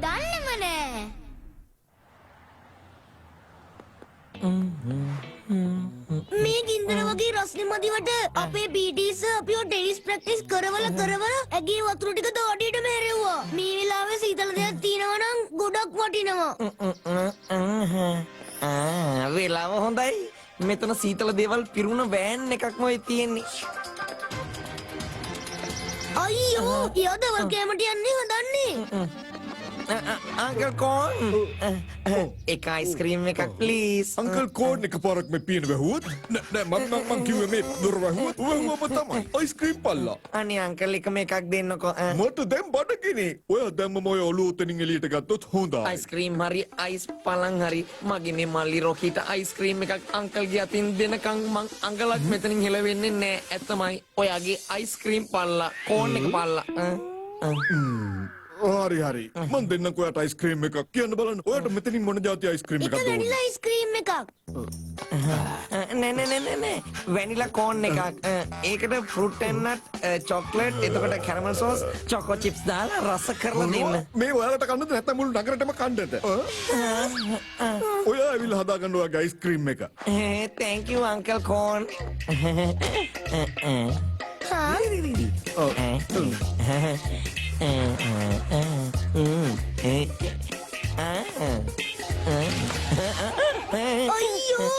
දන්නේම නෑ. මේ ගින්දර වගේ රස්නේ මදිවට අපේ පීටීස් අපිව ටෙනිස් ප්‍රැක්ටිස් කරවල ඇගේ වතුර ටික දෝඩියටම හැරෙව්වා. මේ වෙලාවේ සීතල දෙයක් තියෙනවා නම් ගොඩක් වටිනවා. වෙලාව හොඳයි. මෙතන සීතල දේවල් පිරුණ වෑන් එකක්ම වෙයි තියෙන්නේ. අයියෝ, යදවල් කැමට යන්නේ හදන්නේ. අංකල් කෝන් එක අයිස්ක්‍රීම් එකක් ප්ලීස්. අංකල් කෝන් එක පාරක් මේ පියන වැහුවොත් නෑ මම කිව්වේ මේ දොර වැහුවොත් වැහුවම තමයි අයිස්ක්‍රීම් පල්ලා. අනේ අංකල් එකම එකක් දෙන්නකෝ. මට දැන් බඩගිනි. ඔය දැම්මම ඔය ඔලුව උතනින් එළියට ගත්තොත් හොඳයි. අයිස්ක්‍රීම් හරි අයිස් පලං හරි මගේ මේ මල්ලි රොකීට අයිස්ක්‍රීම් එකක් අංකල්ගේ අතින් දෙනකන් මං අඟලක් මෙතනින් හෙලවෙන්නේ නෑ. ඇත්තමයි. ඔයාගේ අයිස්ක්‍රීම් පල්ලා කෝන් එක පල්ලා. හරි මං දෙන්නක ඔයාට අයිස්ක්‍රීම් එකක් කියන්න බලන්න. ඔයාට මෙතනින් මොන જાති අයිස්ක්‍රීම් එකක්ද එක ඕනේ? වැනිලා අයිස්ක්‍රීම් එකක්. නෑ වැනිලා කෝන් එකක්. ඒකට ෆෘට් ඇන්ඩ් නට් චොක්ලට් එතකොට කැරමල් සෝස් චොකෝ චිප්ස් දාලා රස කරලා දෙන්න. මේ ඔයාලට කන්නද නැත්නම් මුළු නගරෙටම කන්නද? ඔයා ඇවිල්ලා හදාගන්න ඔයාගේ අයිස්ක්‍රීම් එක. thank you අංකල් කෝන්. අයියෝ,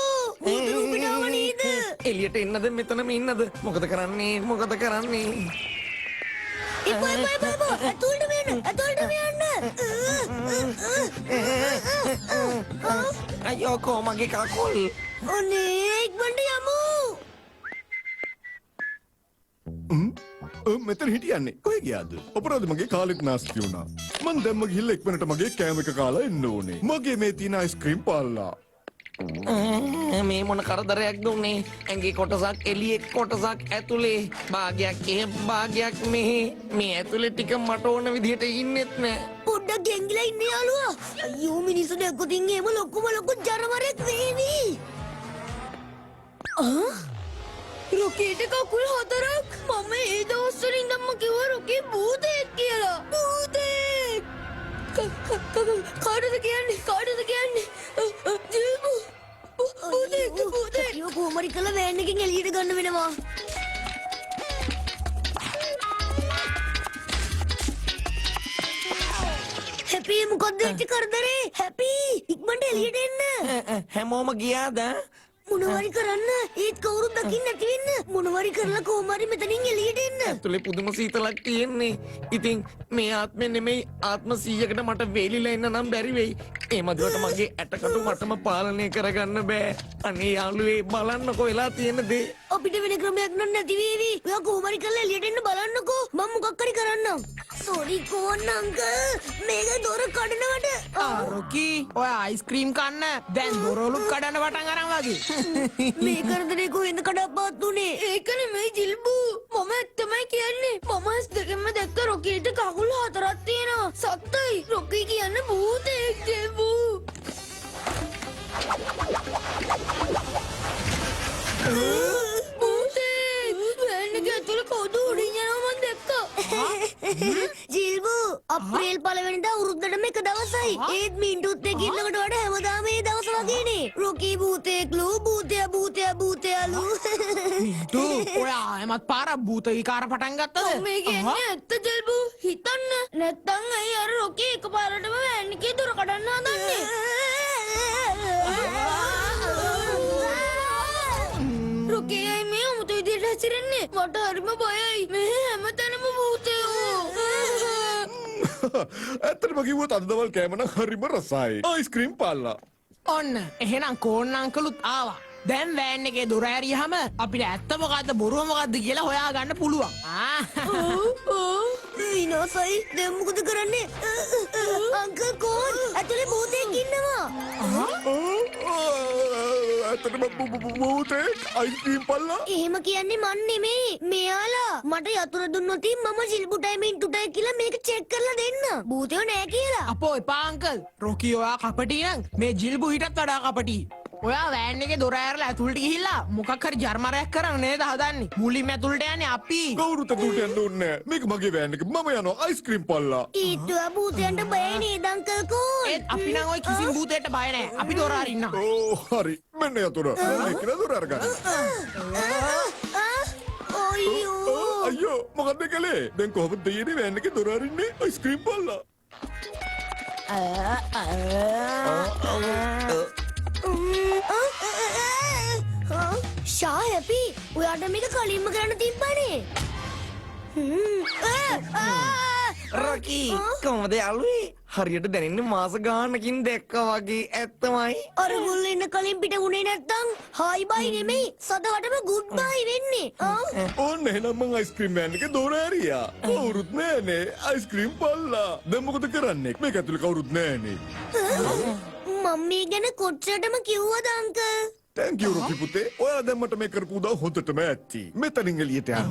ඌට රූපිනාව නේද? එලියට එන්නද මෙතනම ඉන්නද? මොකද කරන්නේ? එපා ඇතුළට යන්න. අයියෝ කෝ මගේ කකුල්. අනේ ඉක්මනට යමු. මෙතන හිටියන්නේ කොහෙ ගියාද? අපරාධ මගේ කාලෙත් නාස්ති වුණා. මං දැම්ම ගිහිල්ලා ඉක්මනට මගේ කෑම එක කාලා එන්න ඕනේ. මගේ මේ තියෙන අයිස්ක්‍රීම් පාල්ලා. මේ මොන කරදරයක්ද උනේ? ඇඟේ කොටසක් එළියේ කොටසක් ඇතුලේ. භාගයක් එහෙ භාගයක් මෙහෙ. මේ ඇතුලේ ටික මට ඕන විදිහට ඉන්නෙත් නෑ. පොඩ්ඩක් ගෙංගිලා ඉන්න යාළුවා. අයියෝ මිනිස්සු දැක්කොත් එහෙම ලොකු ජරමරෙක් වෙයිනි. රොකේට කකුල් 4ක්. මම ඒ දවස්වල ඉඳන්ම කිව්වා රොකේ භූතයෙක් කියලා. භූතයෙක්. කාටද කියන්නේ? ජීබු. භූතයෙක්. යෝ කොමරි කළ වෑන් එකෙන් එළියට ගන්න වෙනවා. හැපි මොකද්ද වෙච්ච කරදරේ? හැපි ඉක්මනට එළියට එන්න. හැමෝම ගියාද? මොනවරි කරන්න. ඒත් කවුරුත් දකින්න නැති වෙන්න. මොනවරි කරලා කොහොම හරි මෙතනින් එළියට එන්න. ඇතුලේ පුදුම සීතලක් තියෙන්නේ. ඉතින් මේ ආත්මෙ නෙමෙයි ආත්ම 100කට මට වේලිලා ඉන්න නම් බැරි වෙයි. ඒ මදුවට මගේ ඇටකටු මටම පාලනය කරගන්න බෑ. අනේ යාළුවේ බලන්නකෝ වෙලා තියෙන දේ. අපිට වෙන ක්‍රමයක් නැති වේවි. ඔයා කොහොම හරි කරලා එළියට එන්න බලන්නකෝ. මම මොකක් හරි කරන්නම්. සෝරි කෝන් අංකල්. මේක දොර කඩනවට. රොකී ඔය අයිස්ක්‍රීම් කන්න දැන් දොරවලුත් කඩන්න පටන් අරන් වගේ. මේ කරදරේ කොහෙන්ද කඩප්පත් උනේ? ඒක නෙමෙයි ජිල්බු. මම ඇත්තමයි කියන්නේ. මම ඇස් දෙකෙන්ම දැක්ක රොකීට කකුල් 4ක් තියෙනවා. සත්තයි. රොකී කියන්නේ භූතයෙක් ජිල්බු. භූතයෙක්. වෑන් එකේ ඇතුලේ කවුද උඩින් යනවා මම දැක්කා. ජිල්බු අප්‍රේල් 1 වෙනිදා උරුද්දටම එක දවසයි. ඒත් මින්ටුත් එක්ක ඉන්නකොට වඩා හැමදාම මේ දවස් වගේනේ. රොකී භූතයෙක්ලු භූතයාලු. මින්ටු ඔයා එමත් පාර භූත විකාර පටන් ගත්තද? මේ කියන්නේ ඇත්ත ජල්බු. හිතන්න. නැත්තම් අයි අර රොකී එකපාරටම වෑන් එකේ දොර කඩන්න හදන්නේ. රොකී අයි මේ අමුතු විදිහට හැසිරෙන්නේ. මට හරිම බයයි. මේ හැමතැනම භූතයෝ. ඇත්තටම කිව්වොත් අද දවල් කෑම නම් හරිම රසයි. අයිස්ක්‍රීම් පාල්ලා. ඔන්න එහෙනම් කෝන් අංකලුත් ආවා. දැන් වෑන් එකේ දොර ඇරියහම අපිට ඇත්ත මොකද්ද බොරුව මොකද්ද කියලා හොයාගන්න පුළුවන්. විනාසයි. දැන් මොකද කරන්නේ? අංකල් කෝන් ඇතුලේ භූතයෙක් ඉන්නවා. ඇත්තටම භූතයෙක් අයිස්ක්‍රීම් පාල්ලා. එහෙම කියන්නේ මන් නෙමෙයි. මෙයාලා මට යතුරු දුන්නොත් මම ජිල්බුටයි මින්ටුටයි කියලා මේක චෙක් කරලා දෙන්න. භූතයෝ නෑ කියලා. අපෝ එපා අංකල්. රොකී ඔයා කපටි නම් මේ ජිල්බු හිටත් වඩා කපටි. ඔයා වෑන් එකේ දොර ඇරලා ඇතුළට ගිහිල්ලා මොකක් හරි ජර්මරයක් කරන්න නේද හදන්නේ? මුලින්ම ඇතුළට යන්නේ අපි. කවුරුත් ඇතුළට යන්න ඕනේ නැහැ. මේක මගේ වෑන් එක. මම යනවා අයිස්ක්‍රීම් පල්ලා. ඊටුව භූතයන්ට බය නේද අංකල් කෝන්? ඒත් අපි නම් ওই කිසිම භූතයට බය නැහැ. අපි දොර අරින්න. ඕ හරි. මෙන්න යතුර. මෙන්න කියලා දොර අරගන්න. අයියෝ. අයියෝ මොකද්ද කලේ? දැන් කොහොමද දෙයියනේ වෑන් එකේ දොර අරින්නේ? අයිස්ක්‍රීම් පල්ලා. ෂා හැපි ඔයාට මේක කලින්ම කරන්න තිබ්බනේ. රොකී කොහමද යාළුවේ? හරියට දැනෙන්නේ මාස ගානකින් දැක්කා වගේ ඇත්තමයි. අර ගොල්ලෝ ඉන්න කලින් පිට වුණේ නැත්තම් හායි බයි නෙමෙයි සදවටම ගුඩ් බයි වෙන්නේ. ඕන්න එහෙනම් මං අයිස්ක්‍රීම් වෑන් එකේ දොර ඇරියා. කවුරුත් නෑනේ අයිස්ක්‍රීම් පල්ලා. දැන් මොකද කරන්නේ? මේක ඇතුලේ කවුරුත් නෑනේ. මම මේ ගැන කොච්චරටම කිව්වද අංකල්? තැන්ක් යූ රොකි පුතේ. ඔයාලා දැන් මට මේ කරපු උදව් හොඳටම ඇත්ති. මෙතනින් එළියට යන්න.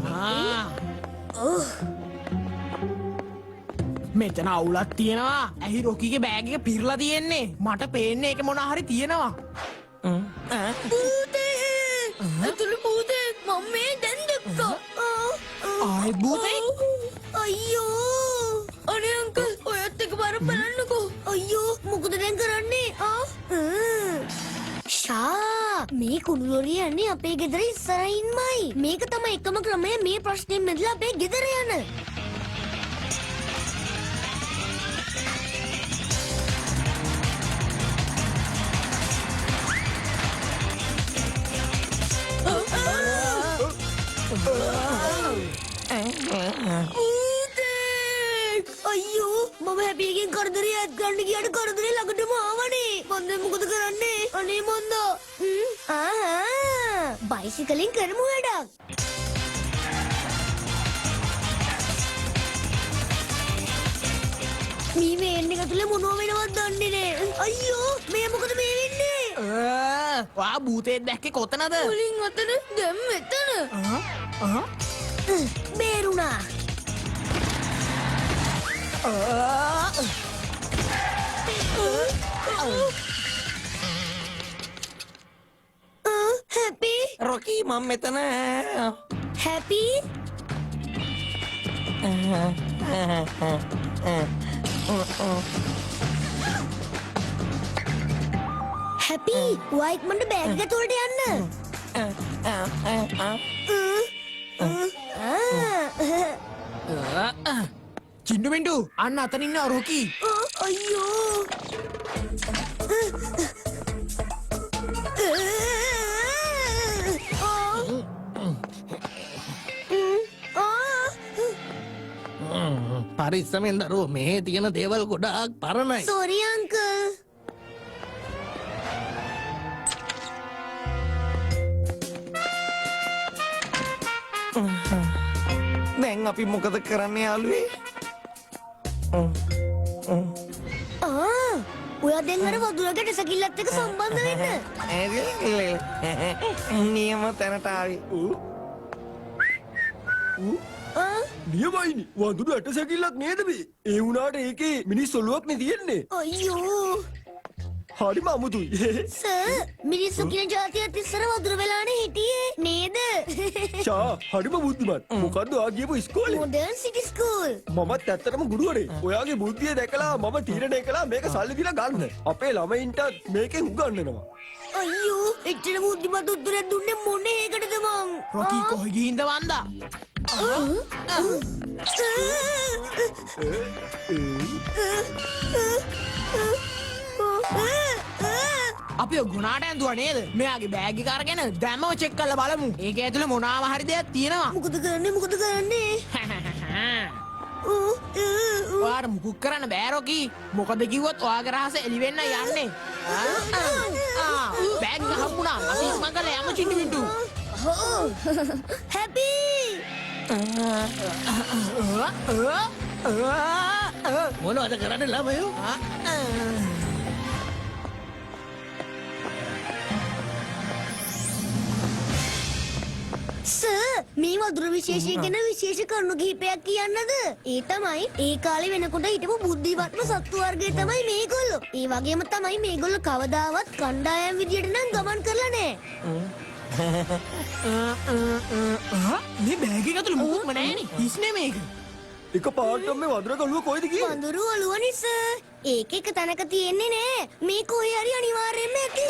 මෙතන අවුලක් තියෙනවා. ඇහි රොකීගේ බෑග් එක පිරලා තියෙන්නේ. මට පේන්නේ ඒක මොනවා හරි තියෙනවා. භූතේ! ඇතුළේ භූතේ! මම මේ දැන් දැක්කා. ආයෙත් භූතෙක්? අයියෝ! අනේ අංකල් ඔයත් එක පාර බලන්නකෝ. අයියෝ මොකද දැන් කරන්නේ? ෂා මේ කුණුලොරිය යන්නේ අපේ ගෙදර ඉස්සරහින්මයි. මේක තමයි එකම ක්‍රමය මේ ප්‍රශ්නෙන් මෙදලා අපේ ගෙදර යන. අයියෝ මම හැපියකින් කරදරේ ඇත් ගන්න ගියාට කරදරේ ළඟටම ආවනේ. මම දැන් මොකද කරන්නේ? අනේ මොන්දා. බයිසිකලෙන් කරමු වැඩක්. මේ වේන් එක තුල මොනව වෙනවද දන්නේ නෑ. අයියෝ මේ මොකද මේ වෙන්නේ? ඔයා භූතයෙක් දැක්කේ කොතනද? මුලින් අතන දැන් මෙතන. බේරුණා. හැපි රොකී මම මෙතන. හැපි හැපි වයික් මන්ට බෑග් එක තුලට යන්න. චින්ඩු මින්ඩු අන්න අතන ඉන්න රොකී. අයියෝ පරිස්සමෙන් දරුවෝ මේ තියෙන දේවල් ගොඩාක් පරණයි. Sorry uncle. දැන් අපි මොකද කරන්නේ යාළුවේ? ඔයා දැන් අර වදුරකට සැකිල්ලත් එක්ක සම්බන්ධ වෙන්න. නියම තැනට ආවි. නියමයිනි වඳුරු ඇට සැකිල්ලක් නේද මේ? ඒ වුණාට ඒකේ මිනිස් ඔළුවක් නේ තියෙන්නේ. අයියෝ හරිම අමුතුයි. සර් මිනිස්සු කියන જાතියත් ඉස්සර වදුර වෙලානේ හිටියේ නේද? ෂා හරිම බුද්ධිමත්. මොකද්ද ඔයා ගියපු ඉස්කෝලේ? මොඩර්න් සිටි ස්කූල්. මමත් ඇත්තටම ගුරුවරේ. ඔයාගේ බුද්ධිය දැකලා මම තීරණය කළා මේක සල්ලි දීලා ගන්න. අපේ ළමයින්ට මේකෙන් උගන්වනවා. අයියෝ එච්චර බුද්ධිමත් උත්තරයක් දුන්නේ මොන එකටද මං? රොකී කොහෙ ගිහින්ද වන්දා? අපි ගුණාට ඇඳුවා නේද? මෙයාගේ බෑග් එක අරගෙන දැම්මම චෙක් කරලා බලමු. ඒකේ ඇතුලේ මොනවා හරි දෙයක් තියෙනවා. මොකද කරන්නේ මොකද කරන්නේ? ඔයාට මුකුත් කරන්න බෑ රොකී. මොකද කිව්වොත් ඔයාගේ රහස එළි වෙන්න යන්නේ. බෑග් එක හම්බුණා. අපි ඉක්මන් කරලා යමු චින්ටු මින්ටු. හැපි මොනවද කරන්නේ ළමයෝ? සර් මේ වදුර විශේෂය ගැන විශේෂ කරුණු කිහිපයක් කියන්නද? ඒ තමයි ඒ කාලේ වෙනකොට හිටපු බුද්ධිමත්ම සත්තු වර්ගය තමයි මේගොල්ලෝ. ඒ වගේම තමයි මේගොල්ලෝ කවදාවත් කණ්ඩායම් විදියට නම් ගමන් කරලා නැහැ. මේ බෑග් එක ඇතුළේ මොකුත්ම නැහැනේ. හිස්නේ මේක. එක පාටම මේ වතුර කළුව කොයිද ගියේ? වඳුරු ඔළුවනේ සර්. ඒක එක තැනක තියෙන්නේ නෑ. මේ කොහේ හරි අනිවාර්යෙන්ම ඇති.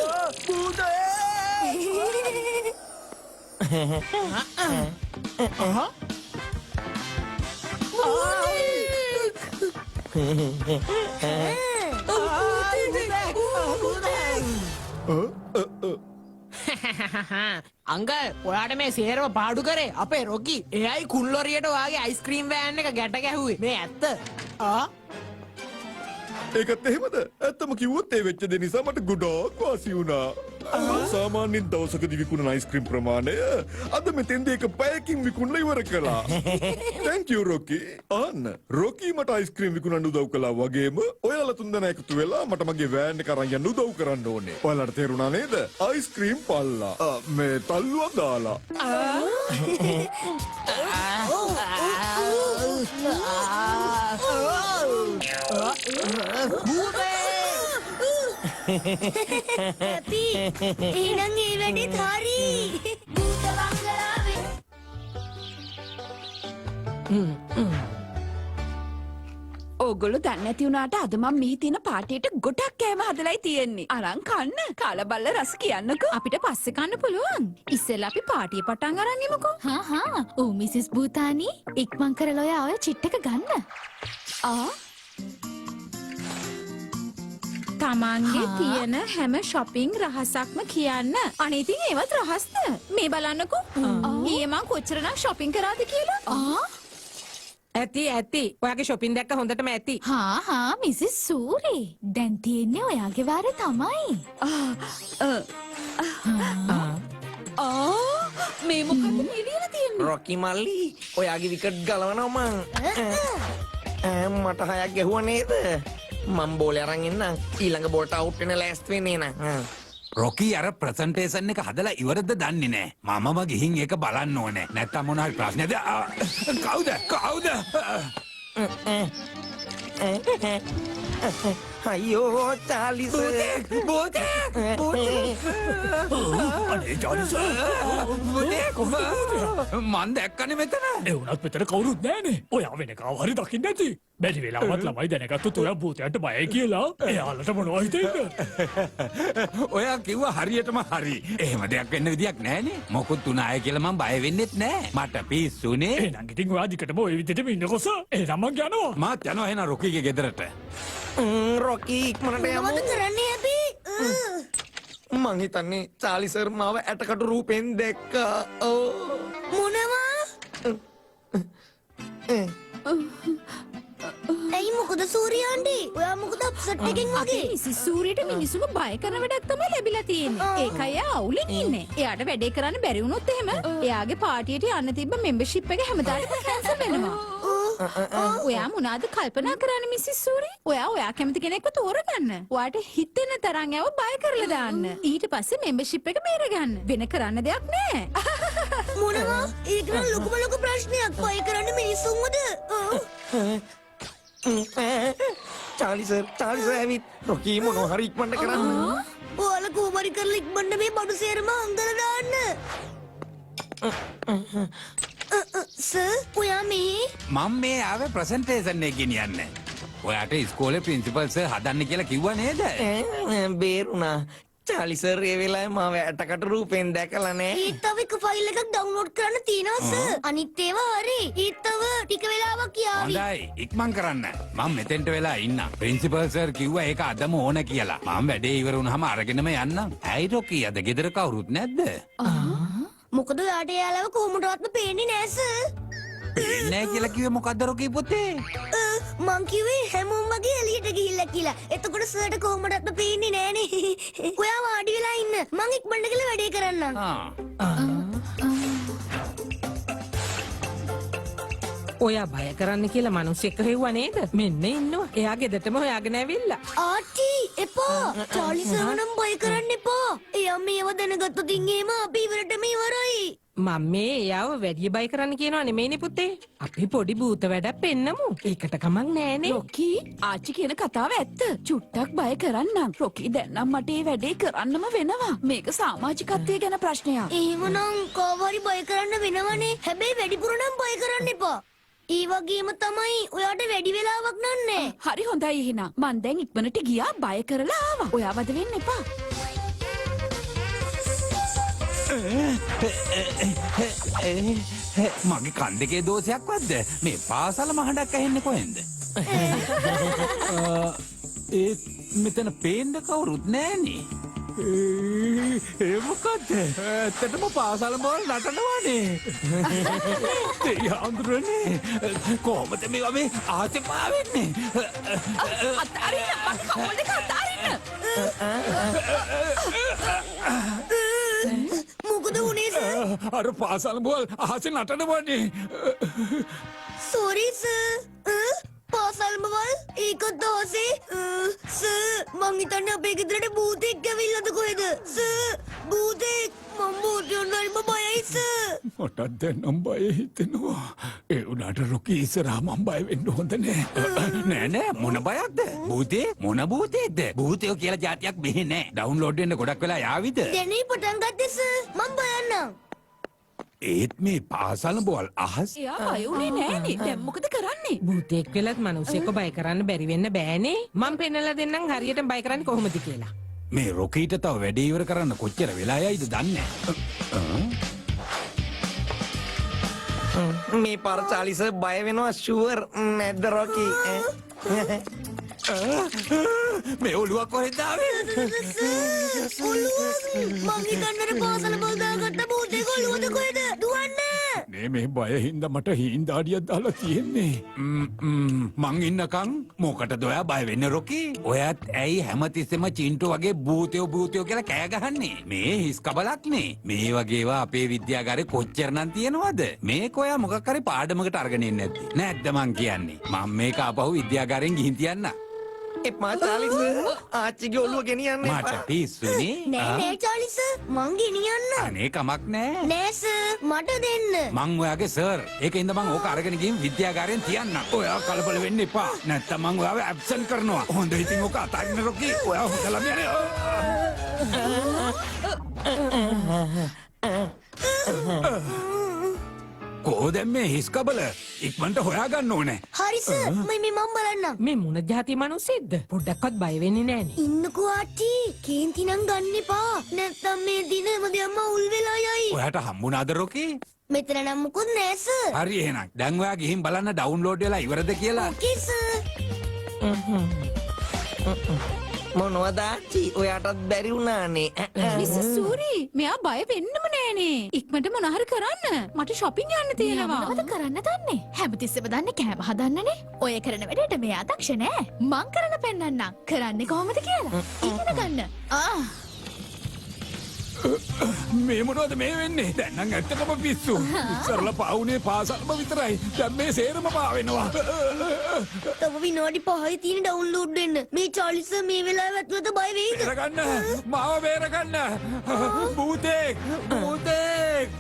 අංකල් ඔයාට මේ සේරම පාඩු කරේ අපේ රොකි. එයයි කුල්ලොරියට වාගේ අයිස්ක්‍රීම් වෑන් එක ගැට ගැහුවේ. මේ ඇත්ත. ඒකත් එහෙමද? ඇත්තම කිව්වොත් ඒ වෙච්ච දේ නිසා මට ගොඩාක් වාසි වුණා. සාමාන්‍යයෙන් දවසකදී විකුණන අයිස්ක්‍රීම් ප්‍රමාණය අද මෙතෙන්දී එක පැයකින් විකුණලා ඉවර කළා. Thank you රොකි. අන්න රොකි මට අයිස්ක්‍රීම් විකුණන්න උදව් කළා වගේම ඔයාලා තුන්දෙනා එකතු වෙලා මට මගේ වෑන් එක අරන් යන්න උදව් කරන්න ඕනේ. ඔයාලට තේරුණා නේද? අයිස්ක්‍රීම් පල්ලා. මේ තල්ලුවක් දාලා. හැපි එහෙනම් ඒ වැඩේත් හරි. භූත බංගලාවේ ඕගොල්ලෝ දන්නේ නැති වුණාට අද මම මෙහි තියෙන පාටියට ගොඩක් කෑම හදලායි තියෙන්නේ. අරන් කන්න. කාලා බල්ල රස කියන්නකෝ. අපිට පස්සේ කන්න පුළුවන්. ඉස්සෙල්ලා අපි පාටිය පටන් අරන් ඉමුකෝ. හා ඕ මිසිස් භූතානි ඉක්මන් කරලා ඔය චිට් එක ගන්න. තමන්ගේ තියෙන හැම shopping රහසක්ම කියන්න. අනේ ඉතින් ඒවත් රහස්ද? මේ බලන්නකෝ. ඊයේ මං කොච්චරනම් shopping කරාද කියලා. ඇති ඇති. ඔයාගේ shopping දැක්ක හොඳටම ඇති. හා මිසිස් සූරි දැන් තියෙන්නේ ඔයාගේ වාරේ තමයි. මේ මොකක්ද මේ ලියලා තියෙන්නේ? රොකි මල්ලි ඔයාගේ විකට් ගලවනවා මං. මට හයක් ගැහුවා නේද? මම බෝලේ අරන් එන්නම්. ඊළඟ බෝලට අවුට් වෙන ලෑස්ති වෙන්නේ නං. රොකි අර ප්‍රසන්ටේෂන් එක හදලා ඉවරද දන්නේ නැහැ. මමම ගිහින් ඒක බලන්න ඕනේ. නැත්තම් මොන හරි ප්‍රශ්නයක්ද? කවුද? අයියෝ චාලිස් අනේ ජානිස් මන් දැක්කනේ මෙතන. ඒ වුණත් මෙතන කවුරුත් නෑනේ. ඔයා වෙන කාව හරි දකින්න නැති. බැරි වෙලාවත් ළමයි දැනගත්තොත් ඔයා භූතයන්ට බයයි කියලා. එයාලට මොනවා හිතෙන්නේ? ඔයා කිව්වා හරියටම හරි. එහෙම දෙයක් වෙන්න විදියක් නෑනේ. මොකුත් උනාය කියලා මම බය වෙන්නෙත් නෑ. මට පිස්සුනේ. එහෙනම් ඉතින් ඔයා දිකටම ওই විදිහටම ඉන්නකොස. එහෙනම් මං යනවා. මාත් යනවා එහෙනම් රොකිගේ ගෙදරට. රොකි ඉක්මනට යමු. මොකද කරන්නේ හැපි? මං හිතන්නේ චාලි සර් මාව ඇටකටු රූපෙන් දැක්කා. මොනවා? ඇයි මොකද සූර්යාන්ටි? ඔයා මොකද අප්සෙට් එකෙන් වගේ? මිසිස් සූරියට මිනිස්සුම බය කරන වැඩක් තමයි ලැබිලා තියෙන්නේ. ඒකයි එයා අවුලෙන් ඉන්නේ. එයාට වැඩේ කරන්න බැරි වුණොත් එහෙම එයාගේ පාටියට යන්න තිබ්බ මෙම්බර්ෂිප් එක හැමදාම කැන්සල් වෙනවා. ඔයා මොනවද කල්පනා කරන්නේ මිසිස් සූරි? ඔයා කැමති කෙනෙක්ව තෝරගන්න. ඔයාට හිතෙන තරම් යව බය කරලා දාන්න. ඊට පස්සේ මෙම්බර්ෂිප් එක බේරගන්න. වෙන කරන්න දෙයක් නැහැ. මොනවා? ඒක නම් ලොකු ප්‍රශ්නයක්. බය කරන්නේ මිනිස්සුන්වද? චාලි සර් ඇවිත් රොකි මොනවා හරි ඉක්මනට කරන්න. ඔයාලා කොහොමරි කරලා ඉක්මනට මේ බඩු සේරම අංගල දාන්න. සර් ඔයා මේ මම මේ ආවේ ප්‍රසන්ටේෂන් එක ගෙනියන්න. ඔයාට ඉස්කෝලේ ප්‍රින්සිපල් සර් හදන්න කියලා කිව්වා නේද? බේරුණා. චාලි සර් ඒ වෙලාවේ මාව ඇටකට රූපෙන් දැකලා නෑ. ඊත් තව එක ෆයිල් එකක් ඩවුන්ලෝඩ් කරන්න තියෙනවා සර්. අනිත් ඒවා හරි. ඊත් තව ටික වෙලාවක් යාවි. හොඳයි ඉක්මන් කරන්න. මම මෙතෙන්ට වෙලා ඉන්නම්. ප්‍රින්සිපල් සර් කිව්වා ඒක අදම ඕන කියලා. මම වැඩේ ඉවර වුණාම අරගෙනම යන්නම්. ඇයි රොකි අද ගෙදර කවුරුත් නැද්ද? මොකද ඔයාට යාළුව කොහොමදවත්ම පේන්නේ නෑ සර්. පේන්නේ නැහැ කියලා කිව්වේ මොකද්ද රොකි පුතේ? මං කිව්වේ හැමෝම වගේ එළියට ගිහිල්ලා කියලා. එතකොට සර්ට කොහොමදත්ම පේන්නේ නෑනේ. ඔයා වාඩි වෙලා ඉන්න. මං ඉක්මනට ගිහලා වැඩේ කරන්නම්. ඔයා බය කරන්න කියලා මිනිස්සෙක් හෙව්වා නේද? මෙන්න ඉන්නවා. එයා ගෙදරටම හොයාගෙන ඇවිල්ලා. ආච්චි එපා. චාලි සර්ව නම් බය කරන්න එපා. එයා මේව දැනගත්තොත් එහෙම අපි ඉවරටම ඉවරයි. මම මේ එයාව වැඩි බය කරන්න කියනවා නෙමෙයිනේ පුතේ. අපි පොඩි භූත වැඩක් පෙන්නමු. ඒකට කමක් නෑනේ. රොකී ආච්චි කියන කතාව ඇත්ත. චුට්ටක් බය කරන්නම්. රොකී දැන් නම් මට මේ වැඩේ කරන්නම වෙනවා. මේක සමාජිකත්වයේ ගැන ප්‍රශ්නයක්. එහෙමනම් කවවරි බය කරන්න වෙනවනේ. හැබැයි වැඩිපුර නම් බය කරන්න එපා. ඒ වගේම තමයි ඔයාට වැඩි වෙලාවක් නන්නේ. හරි හොඳයි එහෙනම්. මං දැන් ඉක්මනට ගියා බය කරලා ආවා. ඔයා වද වෙන්න එපා. මගේ කන් දෙකේ දෝෂයක් වද්ද මේ පාසල මහඩක් ඇහෙන්නේ කොහෙන්ද? ඒ මෙතන පේන්න කවුරුත් නෑනේ. ඒ මොකද? ඇත්තටම පාසල බෝල් නටනවානේ. ඒ හඳුරන්නේ කොහොමද මේවා මේ ආතේ පාවෙන්නේ? අතාරින්න මගේ කවුල් දෙක අතාරින්න. මොකද වුනේ සර්? අර පාසල බෝල් ආතේ නටනවානේ. Sorry sir. පාසල් බවල් ඒක දවසේ සර් මං හිතන්නේ අපේ ගෙදරට භූතෙක් ඇවිල්ලාද කොහෙද? සර් භූතෙක් මම භූතයන් වලම බයයි සර්. මටත් දැන් නම් බය හිතෙනවා. ඒ උනාට රොකී ඉස්සරහා මම බය වෙන්න හොඳ නෑ. නෑ මොන බයක්ද? භූතේ මොන භූතේද? භූතයෝ කියලා જાතියක් මෙහෙ නෑ. ඩවුන්ලෝඩ් වෙන්න ගොඩක් වෙලා යාවිද? දැනේ පටන් ගත්තේ සර්. මං බයන්නම්. ඒත් මේ පාසල බෝල් අහස් එයා බය වුණේ නෑනේ. දැන් මොකද කරන්නේ? භූතෙක් වෙලත් මිනිස්සෙක්ව බය කරන්න බැරි වෙන්න බෑනේ. මම පෙන්නලා දෙන්නම් හරියට බය කරන්නේ කොහොමද කියලා. මේ රොකීට තව වැඩේ ඉවර කරන්න කොච්චර වෙලා යයිද දන්නේ නෑ. මේ පාර චාලි සර් බය වෙනවා ෂුවර් නැද්ද රොකි? මේ ඔළුවක් කොහෙද ආවේ? මං හිතන්නේ පාසල බල් දාගත්ත භූතෙක් ඔළුවද කොහෙද? දුවන්න! මේ බය හින්දා මට හිඳාඩියක් දාලා තියෙන්නේ. මං ඉන්නකම් මොකටද ඔයා බය වෙන්නේ රොකී? ඔයත් ඇයි හැමතිස්සෙම චින්ටු වගේ භූතයෝ කියලා කෑ ගහන්නේ? මේ හිස් කබලක්නේ. මේ වගේවා අපේ විද්‍යාගාරේ කොච්චරනම් තියෙනවද? මේක ඔයා මොකක් හරි පාඩමකට අරගෙන ඉන්නේ නැද්ද? නැද්ද මං කියන්නේ. මම මේක ආපහු විද්‍යාගාරෙන් ගිහින් තියන්න. එපා චාලි සර්. ආච්චිගේ ඔළුව ගෙනියන්න එපා. මට පිස්සුනේ. නෑ චාලි සර්. මං ගෙනියන්න. අනේ කමක් නෑ. නෑ සර්. මට දෙන්න. මං ඔයාගේ සර්. ඒකින්ද මං ඕක අරගෙන ගිහින් විද්‍යාගාරයෙන් තියන්න. ඔයා කලබල වෙන්න එපා. නැත්තම් මං ඔයාව ඇබ්සන්ට් කරනවා. හොඳ ඉතින් ඕක අතාරින්න රොකී. ඔයා හොදලා යන්නේ. කොහොද මේ හිස් කබල? ඉක්මනට හොයාගන්න ඕනේ. හරි සර්. මම බලන්නම්. මේ මොන જાති මිනිස්සෙක්ද? පොඩ්ඩක්වත් බය වෙන්නේ නෑනේ. ඉන්නකෝ ආච්චි. කේන්ති නම් ගන්න එපා. නැත්තම් මේ දිනම දෙයම උල් වෙලා යයි. ඔයාට හම්බුණාද රොකී? මෙතන නම් මුකුත් නෑ සර්. හරි එහෙනම්. දැන් ඔයා ගිහින් බලන්න ඩවුන්ලෝඩ් වෙලා ඉවරද කියලා. ඕකේ සර්. මොනවද ආච්චි? ඔයාටත් බැරි වුණානේ. මිසස් සූරි මෙයා බය වෙන්නම නෑනේ. ඉක්මනට මොන හරි කරන්න. මට shopping යන්න තියෙනවා. මොනවද කරන්න දන්නේ? හැමතිස්සෙම දන්නේ කෑම හදන්නනේ. ඔය කරන වැඩේට මෙයා දක්ෂ නෑ. මං කරලා පෙන්නන්නම්. කරන්නේ කොහොමද කියලා. ඉගෙන ගන්න. මේ මොනවද මේ වෙන්නේ? දැන් නම් ඇත්තටම පිස්සු. ඉස්සරලා පාවුනේ පාසල්ම විතරයි. දැන් මේ සේරම පාවෙනවා. තව විනාඩි 5යි තියෙන ඩවුන්ලෝඩ් වෙන්න. මේ චාලි සර් මේ වෙලාවේ ඇතුළත බය වෙයිද? බේරගන්න. මාව බේරගන්න. භූතෙක්.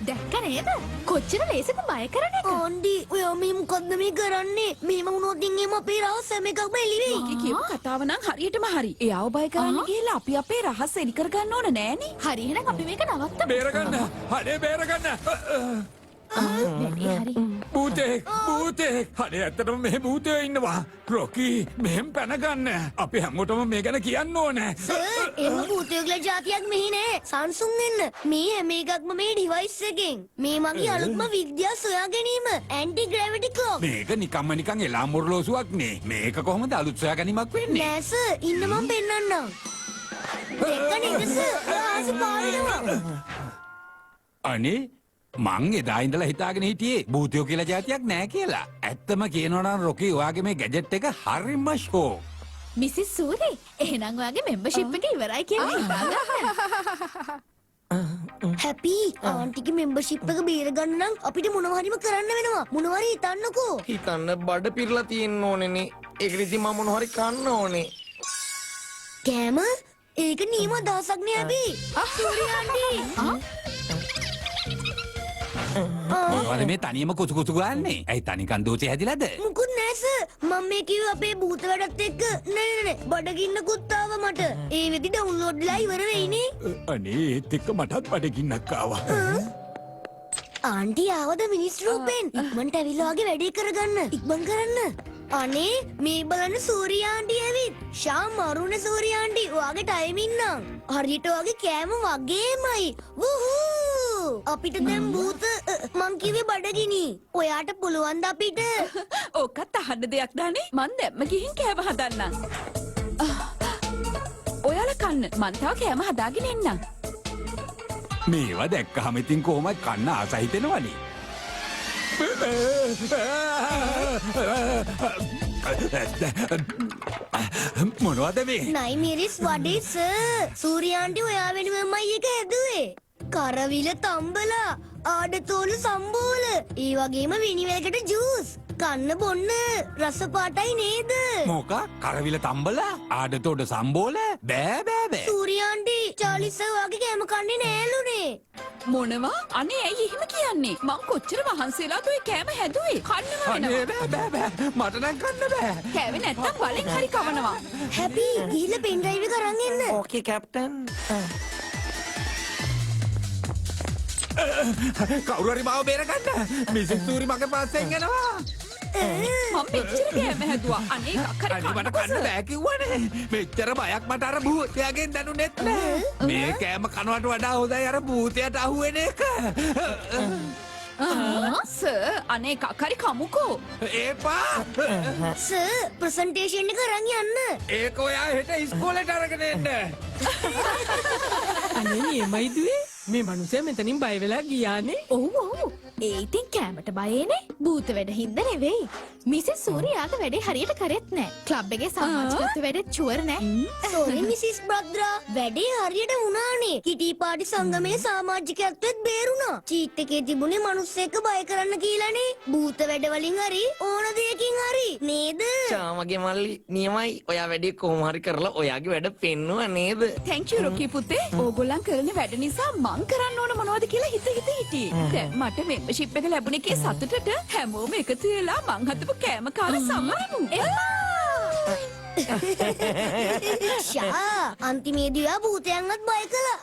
දැක්ක නේද? කොච්චර ලේසිද බය කරන එක? ආන්ඩි ඔයා මේ මොකද්ද මේ කරන්නේ? මෙහෙම වුණොත් එහෙම අපේ රහස් හැම එකක්ම එළි වෙයි. ඒකේ කියපු කතාව නම් හරියටම හරි. එයාව බය කරන්න ගිහලා අපි අපේ රහස් එලි කරගන්න ඕන නෑනේ. හරි එහෙනම් අපි මේක නවත්තමු. බේරගන්න. හරි බේරගන්න. වැඩේ හරි. භූතෙක්. හරි ඇත්තටම මේ භූතයෝ ඉන්නවා. රොකී මෙහෙම පැනගන්න. අපි හැමෝටම මේ ගැන කියන්න ඕනේ. සර් එම භූතයෝගල જાතියක් මෙහි නෑ. සංසුන් වෙන්න. මේ හැම එකක්ම මේ ඩිවයිස් එකෙන්. මේ මගේ අලුත්ම විද්‍යා සොයා ගැනීම. Anti gravity clock. මේක නිකන් එලා මොරලෝසුවක් නේ. මේක කොහොමද අලුත් සොයා ගැනීමක් වෙන්නේ? නෑ සර් ඉන්න මම පෙන්නන්නම්. දෙක නේද සර්? ආසි පාවෙනවා. අනේ මං එදා ඉඳලා හිතාගෙන හිටියේ භූතයෝ කියලා જાතියක් නෑ කියලා. ඇත්තම කියනවා නම් රොකී ඔයාගේ මේ ගැජට් එක හරිම ෂෝ. මිසිස් සූරි එහෙනම් ඔයාගේ මෙම්බර්ෂිප් එක ඉවරයි කියලා හිතාගන්න. හැපි ආන්ටිගේ මෙම්බර්ෂිප් එක බේරගන්න නම් අපිට මොනවා හරිම කරන්න වෙනවා. මොනවා හරි හිතන්නකෝ. හිතන්න බඩ පිරලා තියෙන්න ඕනේනේ. ඒකට ඉතින් මම මොනවා හරි කන්න ඕනේ. කෑම? ඒක නියම අදහසක් නේ හැපි. සූරි ආන්ටි. ඔයාලා මේ තනියම කුතු කුතු ගාන්නේ. ඇයි තනිකන් දෝෂේ හැදිලාද? මුකුත් නෑ සර්. මම මේ කිව්වේ අපේ භූත වැඩත් එක්ක නෑ බඩගින්නකුත් ආවා මට. ඒ වෙදි ඩවුන්ලෝඩ් වෙලා ඉවර වෙයිනේ. අනේ ඒත් එක්ක මටත් බඩගින්නක් ආවා. ආන්ටි ආවද මිනිස් රූපෙන්? ඉක්මනට ඇවිල්ලා වගේ වැඩේ කරගන්න. ඉක්මන් කරන්න. අනේ මේ බලන්න සූරිය ආන්ටි ඇවිත්. ශාම් මරුණ සූරිය ආන්ටි ඔයාගේ ටයිමින් නම් හරියට ඔයාගේ කෑම වගේමයි. වුහූ! අපිට දැන් භූත මං කිව්වේ බඩගිනි. ඔයාට පුළුවන් ද අපිට? ඕකත් අහන්න දෙයක් දානේ. මං දැම්ම ගිහින් කෑම හදන්නම්. ඔයාලා කන්න. මං තව කෑම හදාගෙන එන්නම්. මේවා දැක්කහම ඉතින් කොහොමද කන්න ආස හිතෙනවනේ. මොනවද මේ? නයිමිරිස් වඩේ සර්. සූරිය ආන්ටි ඔයා වෙනුවෙන්මයි එක හැදුවේ. කරවිල තම්බලා ආඩතෝලු සම්බෝල ඒ වගේම විනිවැලකට ජූස් කන්න බොන්න රස පාටයි නේද? මොකක්? කරවිල තම්බලා ආඩතෝඩ සම්බෝල බෑ බෑ බෑ. සූරිය ආන්ටි චාලිස් සර් වගේ කෑම කන්නේ නෑලුනේ. මොනවා? අනේ ඇයි එහෙම කියන්නේ? මං කොච්චර මහන්සිලාද ඔය කෑම හැදුවේ? කන්නම අනේ වෙනවා. බෑ බෑ බෑ මට නම් කන්න බෑ. කෑවේ නැත්තම් බලෙන් හරි කවනවා. හැපි ගිහිල්ලා පෙන් ඩ්‍රයිව් එක අරන් එන්න. ඕකේ කැප්ටන්. කවුරු හරි මාව බේරගන්න. මිසිස් සූරි මගේ පස්සෙන් එනවා. මම මෙච්චර කෑම හැදුවා. අනේ එකක් හරි අනේ මට කන්න බෑ කිව්වනේ. මෙච්චර බයක් මට අර භූතයාගෙන් දැනුනෙත් නෑ. මේ කෑම කනවට වඩා හොඳයි අර භූතයට අහුවෙන එක. සර් අනේ එකක් හරි කමුකෝ. ඒපා. සර් ප්‍රසන්ටේෂන් එක අරන් යන්න. ඒක ඔයා හෙට ඉස්කෝලේට අරගෙන එන්න. අනේ නියමයි දුවේ. මේ මිනිස්සයා මෙතනින් බය වෙලා ගියානේ. ඔව් ඔව්. ඒ ඉතින් කෑමට බයේනේ. භූත වැඩ හින්දා නෙවෙයි. මිසස් සූරියාගේ වැඩේ හරියට කරෙත් නෑ. ක්ලබ් එකේ සමාජගත වැඩේ චුවර් නෑ. සෝරි මිසිස් බ්‍රද්රා වැඩේ හරියට වුණානේ. කිටි පාටි සංගමේ සමාජිකයත්වෙත් බේරුණා. චීට් එකේ තිබුණේ මිනිස්සෙක්ව බය කරන්න කියලානේ. භූත වැඩ වලින් හරි ඕන දෙයකින් හරි නේද? චාමගේ මල්ලි නියමයි. ඔයා වැඩේ කොහොම හරි කරලා ඔයාගේ වැඩ පෙන්නුවා නේද? තැන්ක් යූ රොකී පුතේ. ඕගොල්ලන් කරන වැඩ නිසා මං කරන්න ඕන මොනවද කියලා හිත හිටියේ. දැන් මට මෙම්බර්ෂිප් එක ලැබුණ එකේ සතුටට හැමෝම එකතු වෙලා මං හදපු කෑම කාලා සමරමු. ෂා අන්තිමේදී ආ භූතයන්වත් බය කළා.